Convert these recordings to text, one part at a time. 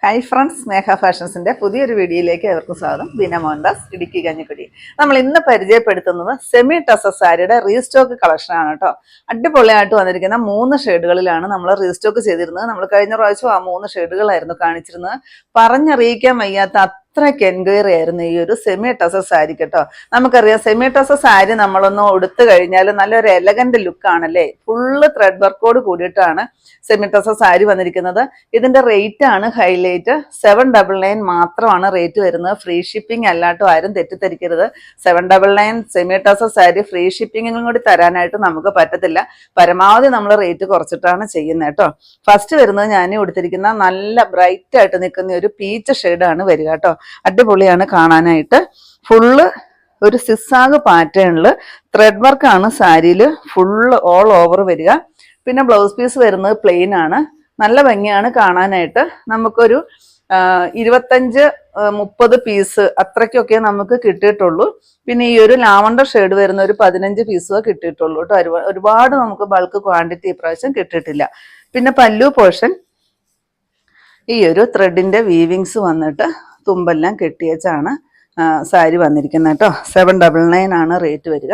Hi friends, സ്നേഹ ഫാഷൻസിന്റെ പുതിയൊരു വീഡിയോയിലേക്ക് ഏവർക്കും സ്വാഗതം. ബീന മോഹൻദാസ്, ഇടുക്കി കഞ്ഞിക്കുടി. നമ്മൾ ഇന്ന് പരിചയപ്പെടുത്തുന്നത് സെമി ടസർ സാരിയുടെ റീസ്റ്റോക്ക് കളക്ഷൻ ആണ് കേട്ടോ. അടിപൊളിയായിട്ട് വന്നിരിക്കുന്ന 3 ഷെയ്ഡുകളിലാണ് നമ്മൾ റീസ്റ്റോക്ക് ചെയ്തിരുന്നത്. നമ്മൾ കഴിഞ്ഞ പ്രാവശ്യം ആ 3 ഷെയ്ഡുകളായിരുന്നു കാണിച്ചിരുന്നത്. പറഞ്ഞറിയിക്കാൻ വയ്യാത്ത അത്രയ്ക്ക് എൻക്വയറി ആയിരുന്നു ഈ ഒരു സെമി ടസർ സാരി കേട്ടോ. നമുക്കറിയാം സെമി ടസർ സാരി നമ്മളൊന്ന് ഉടുത്തു കഴിഞ്ഞാൽ നല്ലൊരു എലഗന്റ് ലുക്ക് ആണല്ലേ. ഫുള്ള് ത്രെഡ് വർക്കോട് കൂടിയിട്ടാണ് സെമി ടസർ സാരി വന്നിരിക്കുന്നത്. ഇതിന്റെ റേറ്റ് ആണ് ഹൈലൈറ്റ്. 799 മാത്രമാണ് റേറ്റ് വരുന്നത്. ഫ്രീ ഷിപ്പിംഗ് അല്ലാട്ടോ, ആരും തെറ്റിദ്ധരിക്കരുത്. 799 സെമി ടസർ സാരി ഫ്രീ ഷിപ്പിംഗിനും കൂടി തരാനായിട്ട് നമുക്ക് പറ്റത്തില്ല. പരമാവധി നമ്മൾ റേറ്റ് കുറച്ചിട്ടാണ് ചെയ്യുന്നത് കേട്ടോ. ഫസ്റ്റ് വരുന്നത് ഞാൻ കൊടുത്തിരിക്കുന്ന നല്ല ബ്രൈറ്റ് ആയിട്ട് നിൽക്കുന്ന ഒരു പീച്ച് ഷെയ്ഡാണ് വരിക കേട്ടോ. അടിപൊളിയാണ് കാണാനായിട്ട്. ഫുള്ള് ഒരു സിസാഗ് പാറ്റേണിൽ ത്രെഡ് വർക്കാണ് സാരിയിൽ ഫുള്ള് ഓൾ ഓവർ വരിക. പിന്നെ ബ്ലൗസ് പീസ് വരുന്നത് പ്ലെയിൻ ആണ്. നല്ല ഭംഗിയാണ് കാണാനായിട്ട്. നമുക്കൊരു 25-30 പീസ് അത്രയ്ക്കൊക്കെ നമുക്ക് കിട്ടിയിട്ടുള്ളൂ. പിന്നെ ഈ ഒരു ലാവണ്ടർ ഷെയ്ഡ് വരുന്ന ഒരു 15 പീസോ കിട്ടിയിട്ടുള്ളൂ കേട്ടോ. ഒരുപാട് നമുക്ക് ബൾക്ക് ക്വാണ്ടിറ്റി ഇപ്രാവശ്യം കിട്ടിയിട്ടില്ല. പിന്നെ പല്ലു പോർഷൻ ഈ ഒരു ത്രെഡിന്റെ വീവിങ്സ് വന്നിട്ട് തുമ്പെല്ലാം കെട്ടിയച്ചാണ് സാരി വന്നിരിക്കുന്നത് കേട്ടോ. 799 ആണ് റേറ്റ് വരിക.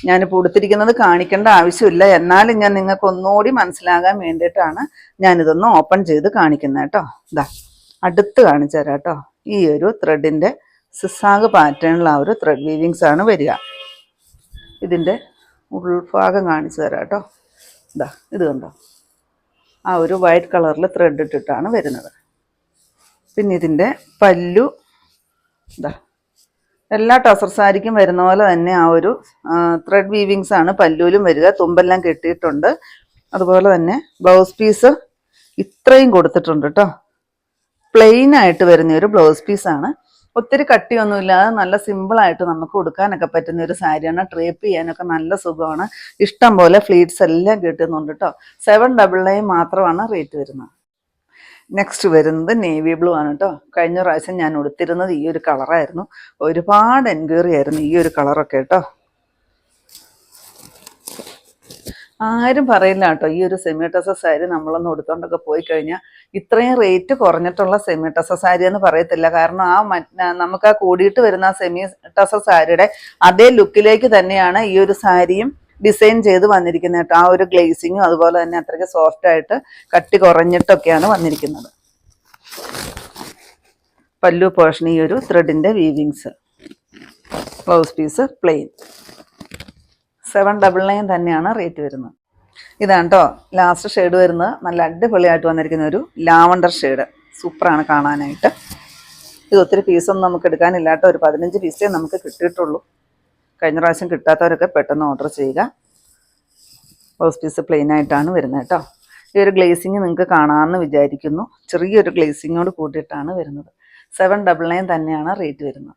ഞാനിപ്പോൾ ഉടുത്തിരിക്കുന്നത് കാണിക്കേണ്ട ആവശ്യമില്ല, എന്നാലും ഞാൻ നിങ്ങൾക്ക് ഒന്നുകൂടി മനസ്സിലാകാൻ വേണ്ടിയിട്ടാണ് ഞാനിതൊന്ന് ഓപ്പൺ ചെയ്ത് കാണിക്കുന്നത് കേട്ടോ. ഇതാ അടുത്ത് കാണിച്ചു തരാം കേട്ടോ. ഈ ഒരു ത്രെഡിന്റെ സിസാഗ് പാറ്റേണിൽ ആ ഒരു ത്രെഡ് വീവിങ്സ് ആണ് വരിക. ഇതിൻ്റെ ഉൾഭാഗം കാണിച്ചു തരാം കേട്ടോ. ഇതാ ഇത് കണ്ടോ, ആ ഒരു വൈറ്റ് കളറിൽ ത്രെഡ് ഇട്ടിട്ടാണ് വരുന്നത്. പിന്നെ ഇതിൻ്റെ പല്ലു ഇതാ എല്ലാ ടസർ സാരിക്കും വരുന്ന പോലെ തന്നെ ആ ഒരു ത്രെഡ് വീവിങ്സ് ആണ് പല്ലുവിലും വരിക. തുമ്പെല്ലാം കെട്ടിയിട്ടുണ്ട്. അതുപോലെ തന്നെ ബ്ലൗസ് പീസ് ഇത്രയും കൊടുത്തിട്ടുണ്ട് കേട്ടോ. പ്ലെയിൻ ആയിട്ട് വരുന്ന ഒരു ബ്ലൗസ് പീസാണ്. ഒത്തിരി കട്ടിയൊന്നുമില്ലാതെ നല്ല സിമ്പിളായിട്ട് നമുക്ക് കൊടുക്കാനൊക്കെ പറ്റുന്ന ഒരു സാരിയാണ്. ഡ്രേപ്പ് ചെയ്യാനൊക്കെ നല്ല സുഖമാണ്. ഇഷ്ടം പോലെ ഫ്ലീറ്റ്സ് എല്ലാം കിട്ടുന്നുണ്ട് കേട്ടോ. 799 മാത്രമാണ് റേറ്റ് വരുന്നത്. നെക്സ്റ്റ് വരുന്നത് നേവി ബ്ലൂ ആണ് കേട്ടോ. കഴിഞ്ഞ പ്രാവശ്യം ഞാൻ ഉടുത്തിരുന്നത് ഈ ഒരു കളറായിരുന്നു. ഒരുപാട് എൻക്വയറി ആയിരുന്നു ഈ ഒരു കളറൊക്കെ കേട്ടോ. ആരും പറയില്ല കേട്ടോ, ഈ ഒരു സെമി ടസർ സാരി നമ്മളൊന്ന് ഉടുത്തോണ്ടൊക്കെ പോയി കഴിഞ്ഞാൽ ഇത്രയും റേറ്റ് കുറഞ്ഞിട്ടുള്ള സെമി ടസർ സാരി എന്ന് പറയത്തില്ല. കാരണം നമുക്ക് ആ കൂടിയിട്ട് വരുന്ന സെമി ടസർ സാരിയുടെ അതേ ലുക്കിലേക്ക് തന്നെയാണ് ഈ ഒരു സാരിയും ഡിസൈൻ ചെയ്ത് വന്നിരിക്കുന്നത് കേട്ടോ. ആ ഒരു ഗ്ലേസിങ്ങും അതുപോലെ തന്നെ അത്രയ്ക്ക് സോഫ്റ്റ് ആയിട്ട് കട്ടി കുറഞ്ഞിട്ടൊക്കെയാണ് വന്നിരിക്കുന്നത്. പല്ലു പോർഷൻ ഈ ഒരു ത്രെഡിന്റെ വീവിങ്സ്, ബ്ലൗസ് പീസ് പ്ലെയിൻ. 799 തന്നെയാണ് റേറ്റ് വരുന്നത്. ഇതാണ് കേട്ടോ ലാസ്റ്റ് ഷെയ്ഡ് വരുന്നത്. നല്ല അടിപൊളിയായിട്ട് വന്നിരിക്കുന്ന ഒരു ലാവണ്ടർ ഷെയ്ഡ്. സൂപ്പറാണ് കാണാനായിട്ട്. ഇത് ഒത്തിരി പീസൊന്നും നമുക്ക് എടുക്കാനില്ല കേട്ടോ. ഒരു 15 പീസേ നമുക്ക് കിട്ടിയിട്ടുള്ളൂ. കഴിഞ്ഞ പ്രാവശ്യം കിട്ടാത്തവരൊക്കെ പെട്ടെന്ന് ഓർഡർ ചെയ്യുക. ബ്ലൗസ് പീസ് പ്ലെയിൻ ആയിട്ടാണ് വരുന്നത് കേട്ടോ. ഈ ഒരു ഗ്ലേസിങ് നിങ്ങൾക്ക് കാണാമെന്ന് വിചാരിക്കുന്നു. ചെറിയൊരു ഗ്ലേസിങ്ങോട് കൂട്ടിയിട്ടാണ് വരുന്നത്. 799 തന്നെയാണ് റേറ്റ് വരുന്നത്.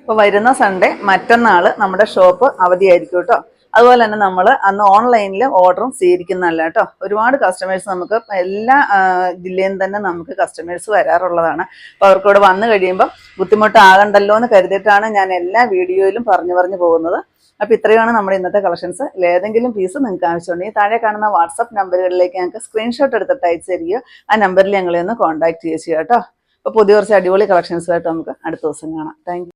ഇപ്പോൾ വരുന്ന സൺഡേ മറ്റന്നാൾ നമ്മുടെ ഷോപ്പ് അവധിയായിരിക്കും കേട്ടോ. അതുപോലെ തന്നെ നമ്മൾ അന്ന് ഓൺലൈനിൽ ഓർഡറും സ്വീകരിക്കുന്നതല്ല കേട്ടോ. ഒരുപാട് കസ്റ്റമേഴ്സ് നമുക്ക് എല്ലാ ജില്ലയിൽ തന്നെ നമുക്ക് കസ്റ്റമേഴ്സ് വരാറുള്ളതാണ്. അപ്പോൾ അവർക്കിവിടെ വന്നു കഴിയുമ്പോൾ ബുദ്ധിമുട്ടാകണ്ടല്ലോ എന്ന് കരുതിയിട്ടാണ് ഞാൻ എല്ലാ വീഡിയോയിലും പറഞ്ഞു പോകുന്നത്. അപ്പോൾ ഇത്രയാണ് നമ്മുടെ ഇന്നത്തെ കളക്ഷൻസ്. ഏതെങ്കിലും പീസ് നിങ്ങൾക്ക് ആവശ്യമുണ്ടെങ്കിൽ താഴെ കാണുന്ന വാട്സപ്പ് നമ്പറുകളിലേക്ക് ഞങ്ങൾക്ക് സ്ക്രീൻഷോട്ട് എടുത്തിട്ട് അയച്ചു തരികയോ ആ നമ്പറിൽ ഞങ്ങളെ ഒന്ന് കോൺടാക്ട് ചെയ്യുക കേട്ടോ. അപ്പോൾ പുതിയ കുറച്ച് അടിപൊളി കളക്ഷൻസുമായിട്ട് നമുക്ക് അടുത്ത ദിവസം കാണാം. Thank you.